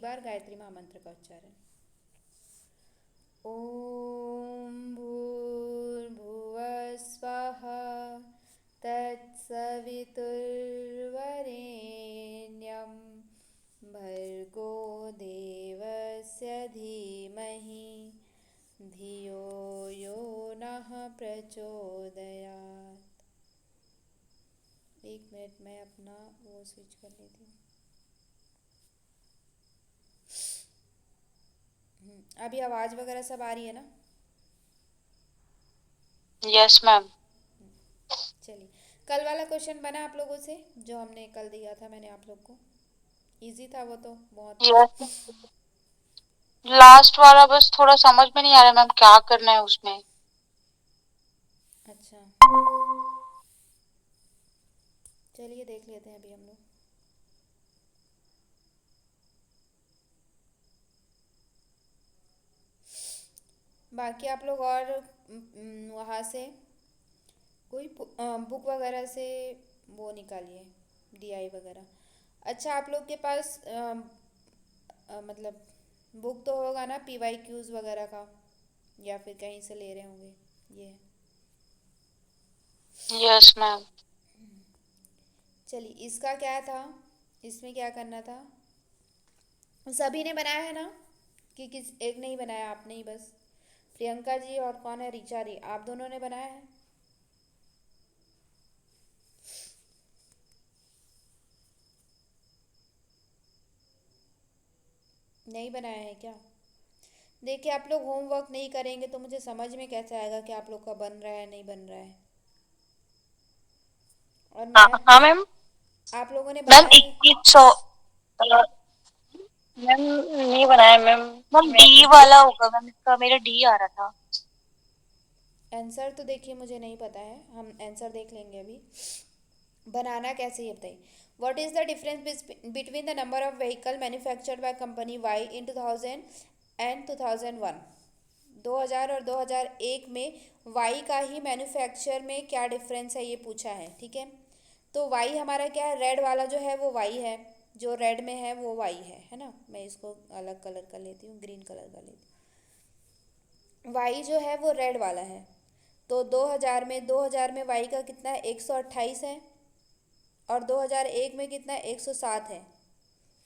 बार गायत्री महामंत्र का उच्चारण। ओम भूर्भुवः स्वः तत्सवितुर्वरेण्यं भर्गो देवस्य धीमहि धियो यो नः प्रचोदयात्। एक मिनट में अपना वो स्विच कर लेती हूँ। अभी आवाज वगैरह सब आ रही है ना? Yes ma'am. चलिए, कल वाला क्वेश्चन बना आप लोगों से जो हमने कल दिया था मैंने आप लोग को? इजी था वो तो बहुत। यस, लास्ट वाला बस थोड़ा समझ में नहीं आ रहा मैम, क्या करना है उसमें। अच्छा, चलिए देख लेते हैं अभी हम लोग। बाकी आप लोग और वहाँ से कोई बुक वगैरह से वो निकालिए, डीआई वगैरह। अच्छा, आप लोग के पास मतलब बुक तो होगा ना पीवाई क्यूज वगैरह का, या फिर कहीं से ले रहे होंगे ये? Yes ma'am. चलिए, इसका क्या था, इसमें क्या करना था? सभी ने बनाया है ना कि किस एक ने ही बनाया? आपने ही बस? प्रियंका जी और कौन है, रिचा जी, आप दोनों ने बनाया है? नहीं बनाया है क्या? देखिए, आप लोग होमवर्क नहीं करेंगे तो मुझे समझ में कैसे आएगा कि आप लोग का बन रहा है नहीं बन रहा है? और हाँ मैं, हाँ मैम। आप लोगों ने मैम बनाया है? 2100। मैम नहीं बनाया मैम। मैम डी वाला होगा मैम, इसका मेरा डी आ रहा था। आंसर तो देखिए मुझे नहीं पता है, हम आंसर देख लेंगे अभी। बनाना कैसे ये बताइए। What is the difference between the number of vehicle manufactured by company Y in 2000 and 2001? 2000 और 2001 में वाई का ही मैन्युफैक्चर में क्या डिफरेंस है ये पूछा है, ठीक है? तो वाई हमारा क्या है, रेड वाला जो है वो वाई है, जो रेड में है वो वाई है ना? मैं इसको अलग कलर कर लेती हूँ, ग्रीन कलर कर लेती हूँ। वाई जो है वो रेड वाला है। तो 2000 में वाई का कितना है, 128 है। और 2001 में कितना है, 107 है।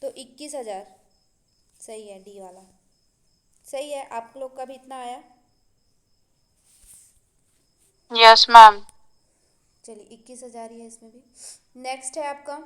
तो 21,000 सही है, डी वाला सही है। आप लोग का भी इतना आया? Yes ma'am. चलिए, 21,000 ही है इसमें भी। नेक्स्ट है आपका,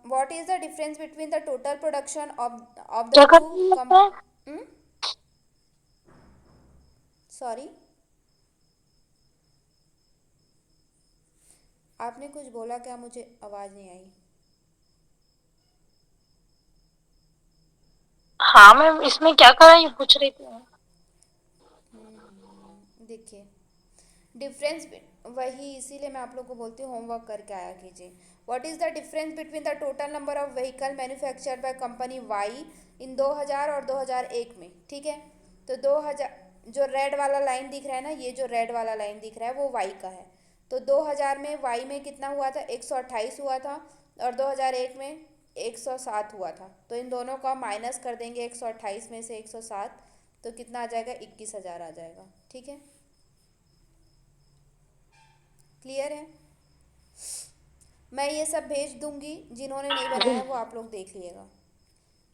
what is the difference between the total production of the क्या टू करना कम लगता है? सॉरी, आपने कुछ बोला क्या? मुझे आवाज़ नहीं आई। हाँ मैम, इसमें क्या करा ये पूछ रही थी मैं। देखिए, डिफरेंस वही, इसीलिए मैं आप लोग को बोलती हूँ होमवर्क करके आया कीजिए। What is the difference between the total number of vehicle manufactured by company Y in 2000 और 2001 में, ठीक है? तो 2000, जो रेड वाला लाइन दिख रहा है ना, ये जो रेड वाला लाइन दिख रहा है वो वाई का है। तो 2000 में वाई में कितना हुआ था, 128 हुआ था। और 2001 में 107 हुआ था। तो इन दोनों का माइनस कर देंगे, 128 में से 107, तो कितना आ जाएगा, 21,000 आ जाएगा, ठीक है? क्लियर है? मैं ये सब भेज दूंगी, जिन्होंने नहीं बनाया वो आप लोग देख लिएगा,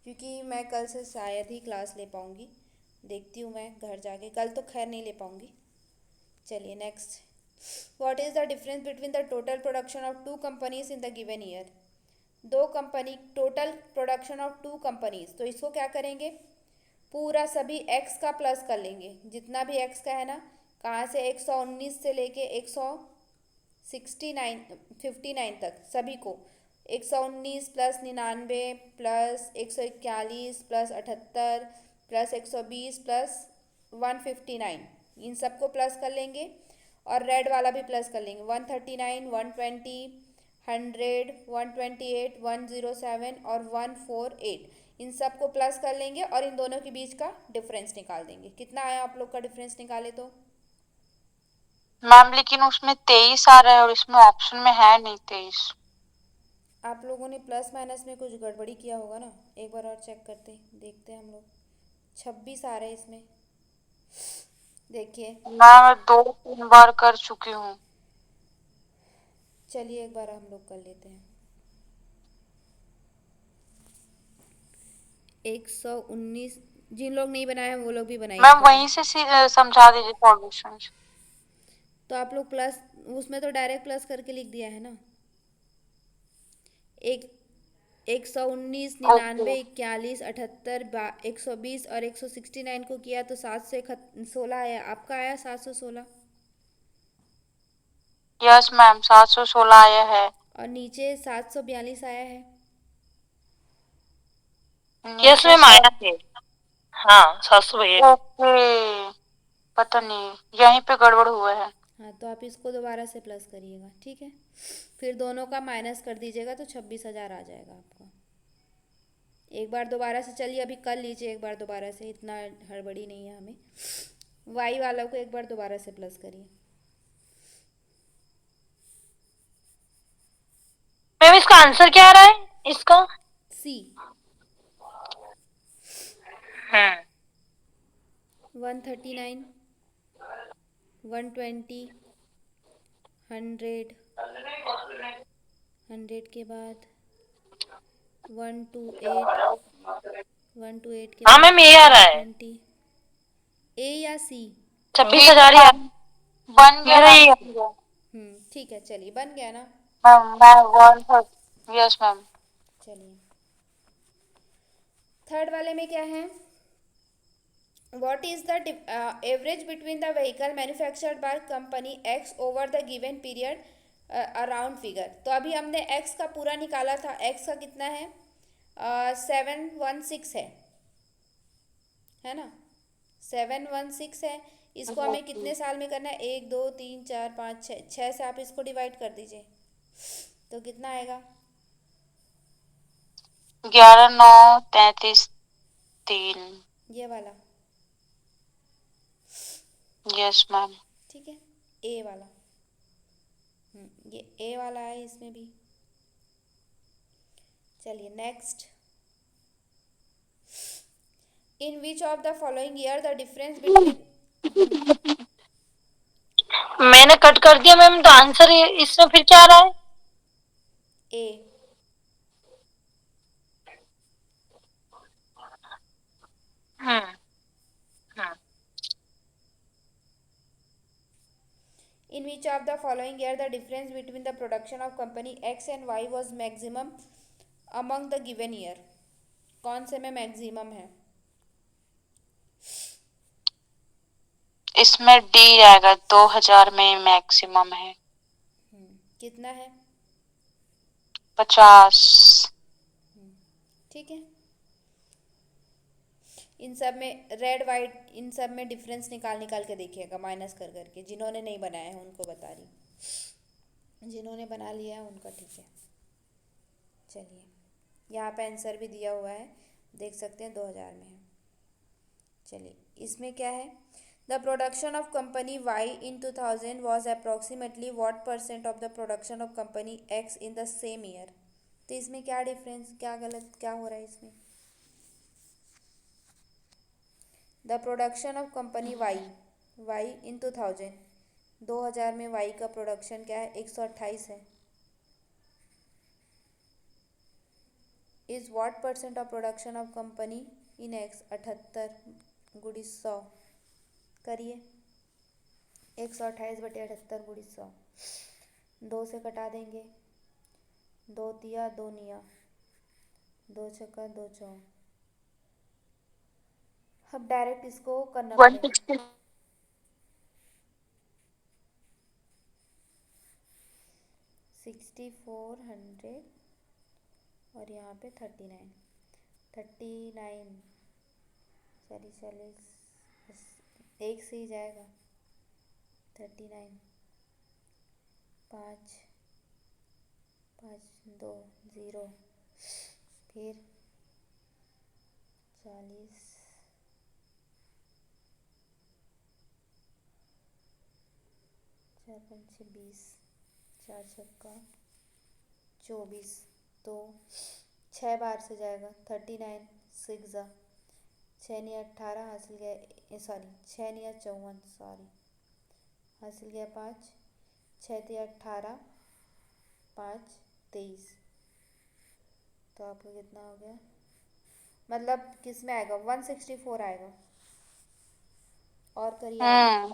क्योंकि मैं कल से शायद ही क्लास ले पाऊँगी। देखती हूँ मैं घर जाके, कल तो खैर नहीं ले पाऊँगी। चलिए next, what is the difference between the total production of two companies in the given year? दो company, total production of two companies, तो इसको क्या करेंगे, पूरा सभी एक्स का प्लस कर लेंगे, जितना भी एक्स का है ना, कहाँ से 119 से लेके 169 59 तक सभी को, 119 plus 99 plus 141 plus 78 plus 120 plus 159, इन सबको प्लस कर लेंगे। और रेड वाला भी प्लस कर लेंगे, 139 120 100 128 107 और 148, इन सबको प्लस कर लेंगे और इन दोनों के बीच का डिफरेंस निकाल देंगे। कितना आया आप लोग का डिफरेंस निकाले तो? मैम लेकिन उसमें 23 आ रहा है और इसमें ऑप्शन में है नहीं 23। आप लोगों ने प्लस माइनस में कुछ गड़बड़ी किया होगा ना, एक बार और चेक करते देखते हैं हम लोग। 26 आ रहे हैं इसमें, देखिए। ना मैं 2-3 बार कर चुकी हूँ। चलिए एक बार हम लोग कर लेते हैं। 119, जिन लोग नहीं बनाए हैं वो लोग भी बनाइए मैम वहीं फटाफट। से समझा दीजिए सॉल्यूशन। तो आप लोग प्लस, उसमें तो डायरेक्ट प्लस करके लिख दिया है ना। एक 119, ओके। 99, 41, 78, 120 और 169 को किया तो 716 आया। आपका आया 716। यस मैम 716 आया है। और नीचे 742 आया है। यस मैम आया है। हाँ 742। ओके, पता नहीं यहीं पे गड़बड़ हुआ है। हाँ, तो आप इसको दोबारा से प्लस करिएगा, ठीक है। फिर दोनों का माइनस कर दीजिएगा तो 26,000 आ जाएगा आपका। एक बार दोबारा से, चलिए अभी कर लीजिए एक बार दोबारा से, इतना हड़बड़ी नहीं है हमें। वाई वाला को एक बार दोबारा से प्लस करिए। मैम इसका आंसर क्या आ रहा है इसका? सी। हम्म 139, 120, 100, 100 के बाद 128, 128 के हाँ बाद मैम ये आ रहा है 120। ए या सी? 26,000 बन गया मेरा ये। ठीक है, चलिए बन गया ना। मैं 130। Yes ma'am. चलिए थर्ड वाले में क्या है? What is the average between the vehicle manufactured by company X over the given period, around figure? तो अभी हमने X का पूरा निकाला था। X का कितना है? 716 है ना। 716 है। इसको हमें कितने साल में करना है? 1 2 3 4 5 6, 6 से आप इसको डिवाइड कर दीजिए तो कितना आएगा? 11 9 33। ये वाला, यस मैम। ठीक है। ए वाला, ये ए वाला है इसमें भी। चलिए next. In which of the following year the difference between, मैंने कट कर दिया मैम, तो आंसर इसमें फिर क्या आ रहा है? ए। हम्म हम्म In which of the following year the difference between the production of company X and Y was maximum among the given year? कौन से में मैक्सिमम है? इसमें डी आएगा, 2000 में मैक्सिमम है। कितना है? 50। ठीक है। इन सब में रेड वाइट, इन सब में डिफरेंस निकाल निकाल के देखिएगा माइनस कर करके। जिन्होंने नहीं बनाया है उनको बता रही, जिन्होंने बना लिया है उनका ठीक है। चलिए यहाँ पे आंसर भी दिया हुआ है, देख सकते हैं 2000 में है। चलिए इसमें क्या है? The production of company Y in 2000 was approximately what percent of the production of company X in the same year? तो इसमें क्या डिफरेंस, क्या गलत, क्या हो रहा है इसमें? The production of company Y, Y in 2000, 2000 में वाई का प्रोडक्शन क्या है? 128 है। Is what percent of production of company in x? 78 Gudi 100 करिए। 128/78 × 100, 2 से कटा देंगे। 2 तिया 2 निया, 2 छक्का 2 चौ। अब डायरेक्ट इसको करना पड़ेगा। 160। 6400 और यहाँ पे 39, 39, 40 एक से ही जाएगा। 39, 5 5 2 0, फिर 40, 4 5 6 20, 4 छक्का 24, तो 6 बार से जाएगा 39 6 जा 6 नहीं 18 हासिल गया सॉरी 6 नहीं 54 सॉरी हासिल गया 5 6 थी 18 5 23 तो आपको कितना हो गया मतलब किस में आएगा 164 आएगा और करिए आगे।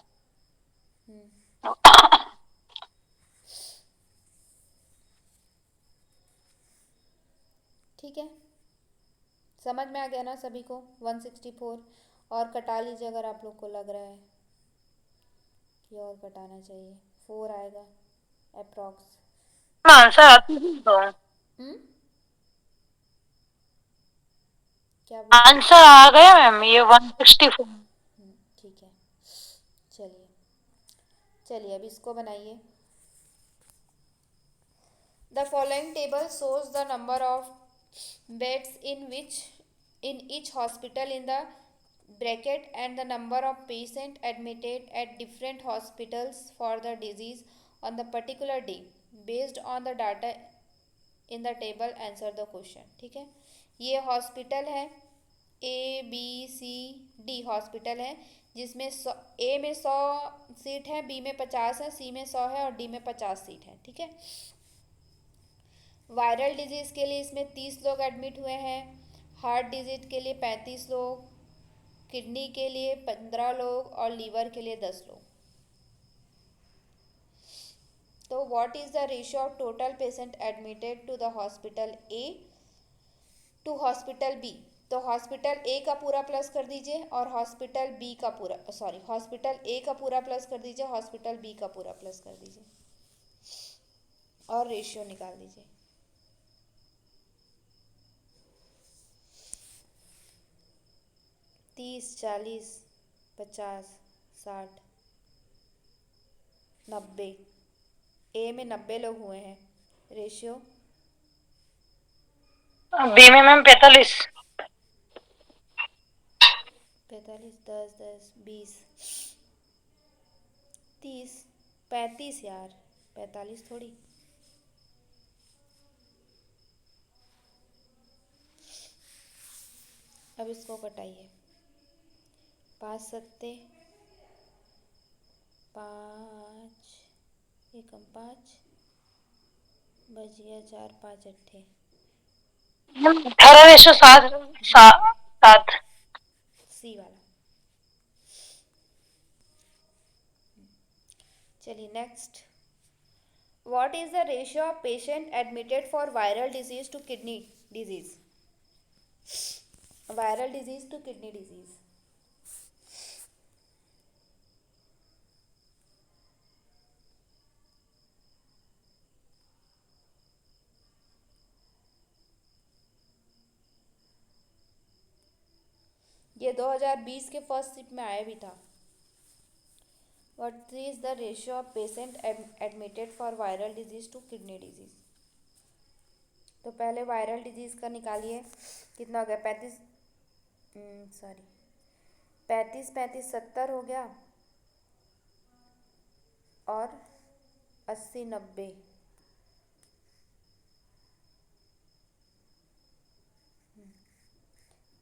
ठीक है समझ में आ गया ना सभी को 164 और कटा लीजिए अगर आप लोग को लग रहा है कि और कटाना चाहिए 4 आएगा अप्रॉक्स आंसर आती है तो क्या बोल आंसर आ गया मैम ये 164। ठीक है चलिए चलिए अब इसको बनाइए the following table shows the number of beds in each hospital in the bracket and the number of patients admitted at different hospitals for the disease on the particular day based on the data in the table answer the question ठीक है ये hospital है A B C D hospital है जिसमें ए में 100 seat है B में 50 है सी में 100 है और डी में 50 सीट है ठीक है वायरल डिजीज़ के लिए इसमें 30 लोग एडमिट हुए हैं हार्ट डिजीज के लिए 35 लोग किडनी के लिए 15 लोग और लीवर के लिए 10 लोग तो what is the ratio of total patient admitted to the hospital A to hospital B तो हॉस्पिटल ए का पूरा प्लस कर दीजिए और हॉस्पिटल बी का पूरा सॉरी हॉस्पिटल ए का पूरा प्लस कर दीजिए हॉस्पिटल बी का पूरा प्लस कर दीजिए और रेशियो निकाल दीजिए 30 40 50 60 90 ए में 90 लोग हुए हैं रेशियो बी में मैम 45 45 10 10 20 30 35 यार 45 थोड़ी अब इसको कटाइए 5 सत्ते 5 एकम 5 बच गया 4 5 अट्ठे 18:7 सी वाला चलिए next what is the ratio of patient admitted for viral disease to kidney disease viral disease to kidney disease ये 2020 के फर्स्ट शिफ्ट में आया भी था what is the ratio of patient admitted for viral disease to kidney disease तो पहले viral disease का निकालिए कितना हो गया 35 सॉरी 35 70 हो गया और 80 90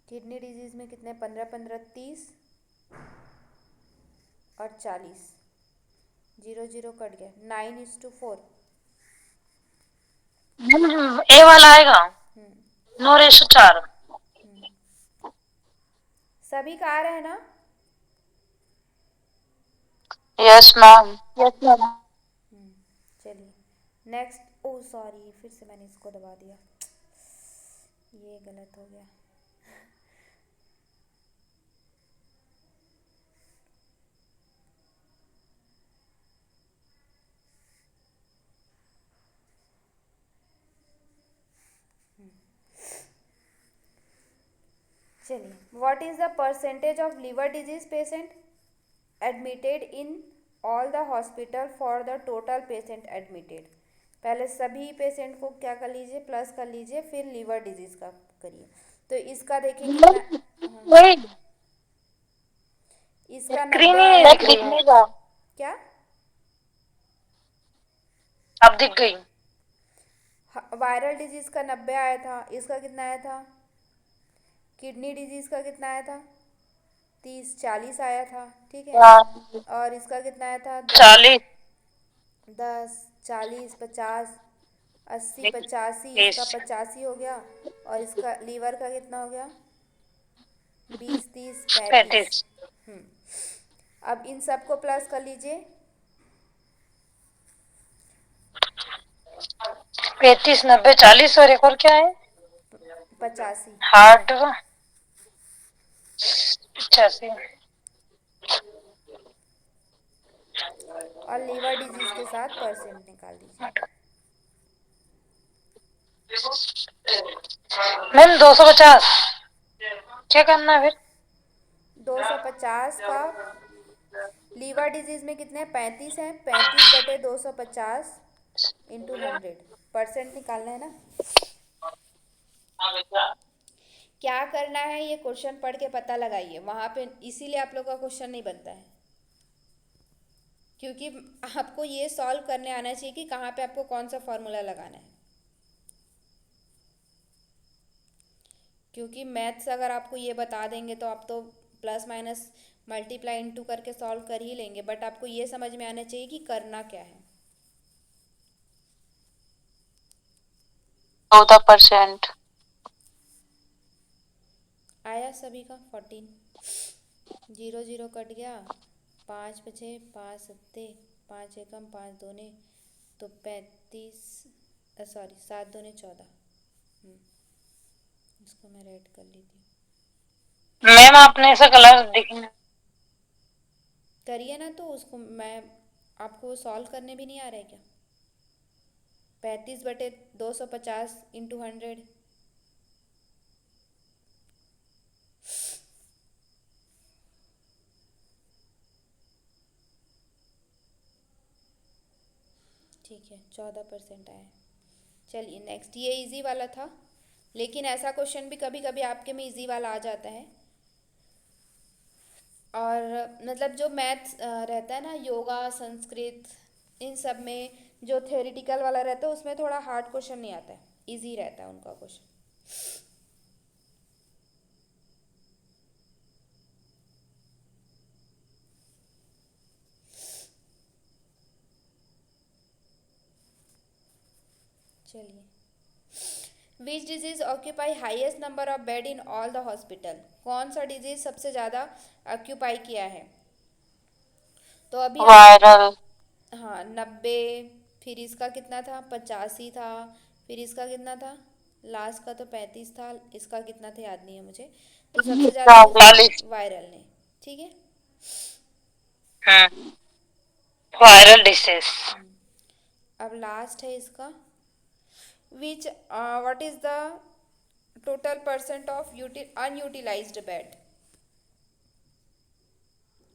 किडनी डिजीज में कितने 15 15 30 और 40 0 0 कट गया 9:4 ए वाला आएगा 9:4 सभी का आ रहा है ना यस मैम यस मैम चलिए नेक्स्ट ओ सॉरी फिर से मैंने इसको दबा दिया ये गलत हो गया चलिए what is the percentage of liver disease patient admitted in all the hospital for the total patient admitted पहले सभी पेशेंट को क्या कर लीजिए प्लस कर लीजिए फिर लिवर डिजीज का करिए तो इसका देखिए कितना इसका 90 क्या अब दिख गई वायरल डिजीज़ का 90 आया था, इसका कितना आया था? किडनी डिजीज़ का कितना आया था? 30 40 आया था, ठीक है। और इसका कितना आया था? 10। 40 10 40 50 80 85, 30 इसका 85 हो गया। और इसका लीवर का कितना हो गया? 20 30 35। 35 हम्म। अब इन सबको प्लस कर लीजिए। 35 90 40 और एक और क्या है? 85। हार्ट 85। और लीवर डिजीज के साथ परसेंट निकाल दीजिए। मैम 250 क्या करना है फिर? 250 का लीवर डिजीज में कितने 35 हैं? 35/250 इंटू 100 परसेंट निकालना है ना। क्या करना है ये क्वेश्चन पढ़ के पता लगाइए वहाँ पे, इसीलिए आप लोग का क्वेश्चन नहीं बनता है, क्योंकि आपको ये सॉल्व करने आना चाहिए कि कहाँ पे आपको कौन सा फॉर्मूला लगाना है। क्योंकि मैथ्स अगर आपको ये बता देंगे तो आप तो प्लस माइनस मल्टीप्लाई इनटू करके सॉल्व कर ही लेंगे, बट आपको ये समझ में आना चाहिए कि करना क्या है। 14%। आया सभी का 14। 0 0 कट गया, 5 बचे, 5 सत्ते, 5 एकम 5 दूने, तो 35, सॉरी 7 दूने 14। इसको मैं रेड कर ली थी। मैम आपने ऐसा कलर दिखना करिए ना, तो उसको मैं आपको सॉल्व करने भी नहीं आ रहा है क्या? 35/250 इंटू 100। ठीक है, 14% आया। चलिए नेक्स्ट, ये इजी वाला था, लेकिन ऐसा क्वेश्चन भी कभी कभी आपके में इजी वाला आ जाता है। और मतलब जो मैथ्स रहता है ना, योगा संस्कृत, इन सब में जो थ्योरेटिकल वाला रहता है उसमें थोड़ा हार्ड क्वेश्चन नहीं आता है, इजी रहता है उनका क्वेश्चन। चलिए, which disease occupy highest number of bed in all the hospital? कौन सा डिजीज सबसे ज़्यादा ऑक्यूपाई किया है? तो अभी हम, वायरल हाँ 90, फिर इसका कितना था? 85 था, फिर इसका कितना था? लास्ट का तो 35 था, इसका कितना था याद नहीं है मुझे। तो सबसे ज़्यादा किसने? 40। वायरल ने, ठीक है। Viral disease. अब लास्ट है इसका, विच what is the total percent of unutilised bed?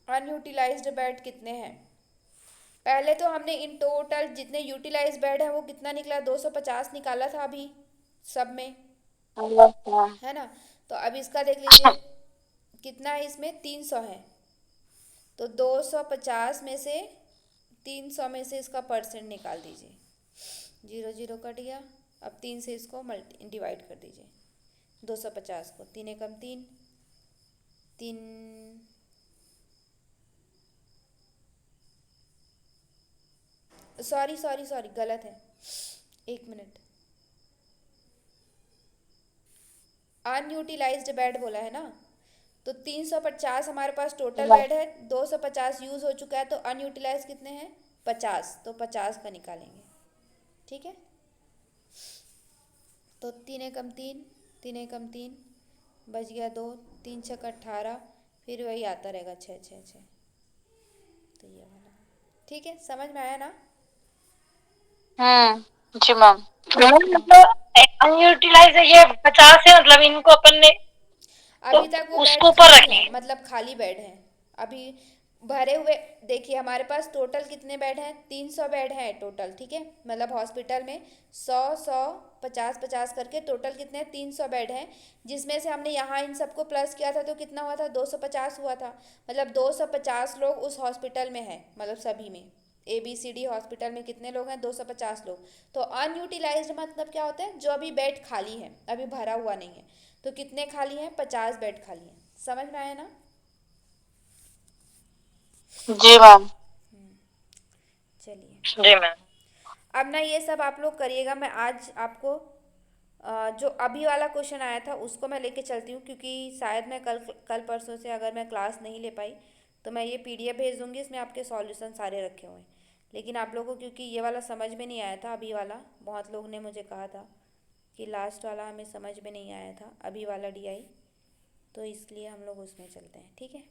Unutilised bed कितने हैं? पहले तो हमने इन टोटल जितने यूटिलाइज बेड है वो कितना निकला? 250 निकाला था अभी सब में, है ना। तो अब इसका देख लीजिए कितना है, इसमें 300 है। तो 250 में से 300 में से इसका परसेंट निकाल दीजिए। 0 0 कट गया। अब 3 से इसको मल्टी डिवाइड कर दीजिए, 250 को। 3 एकम 3, 3, सॉरी सॉरी सॉरी गलत है, एक मिनट। अनयूटिलाइज्ड बेड बोला है ना, तो 350 हमारे पास टोटल बेड है, 250 यूज हो चुका है, तो अनयूटिलाइज कितने हैं? 50, तो 50 का निकालेंगे, ठीक है। तो 3 एकम 3, 3 एकम 3, बच गया 2, 3 छक 18, फिर वही आता रहेगा 6 6 6। तो ये वाला, ठीक है, समझ में आया ना? जी मैम। हाँ, मतलब अनयूटिलाइज है ये 50 है, मतलब इनको अपन ने तो अभी तक वो बेड उसको ऊपर खाली है, रखें। मतलब खाली बेड है अभी भरे हुए। देखिए हमारे पास टोटल कितने बेड हैं? 300 बेड हैं टोटल, ठीक है। मतलब हॉस्पिटल में 100 100 50 50 करके टोटल कितने हैं? 300 बेड हैं, जिसमें से हमने यहाँ इन सबको प्लस किया था तो कितना हुआ था? 250 हुआ था। मतलब 250 लोग उस हॉस्पिटल में हैं, मतलब सभी में, ABCD हॉस्पिटल में कितने लोग हैं? 250 लोग। तो अनयूटिलाइज्ड मतलब क्या होता है? जो अभी बेड खाली है, अभी भरा हुआ नहीं है। तो कितने खाली हैं? 50 बेड खाली हैं। समझ में आया ना? जी मैम। चलिए, जी मैम। अब ना ये सब आप लोग करिएगा। मैं आज आपको जो अभी वाला क्वेश्चन आया था उसको मैं लेके चलती हूँ, क्योंकि शायद मैं कल कल परसों से अगर मैं क्लास नहीं ले पाई तो मैं ये PDF भेज दूँगी, इसमें आपके सॉल्यूशन सारे रखे हुए हैं। लेकिन आप लोगों को क्योंकि ये वाला समझ में नहीं आया था, अभी वाला, बहुत लोग ने मुझे कहा था कि लास्ट वाला हमें समझ में नहीं आया था, अभी वाला DI, तो इसलिए हम लोग उसमें चलते हैं। ठीक है।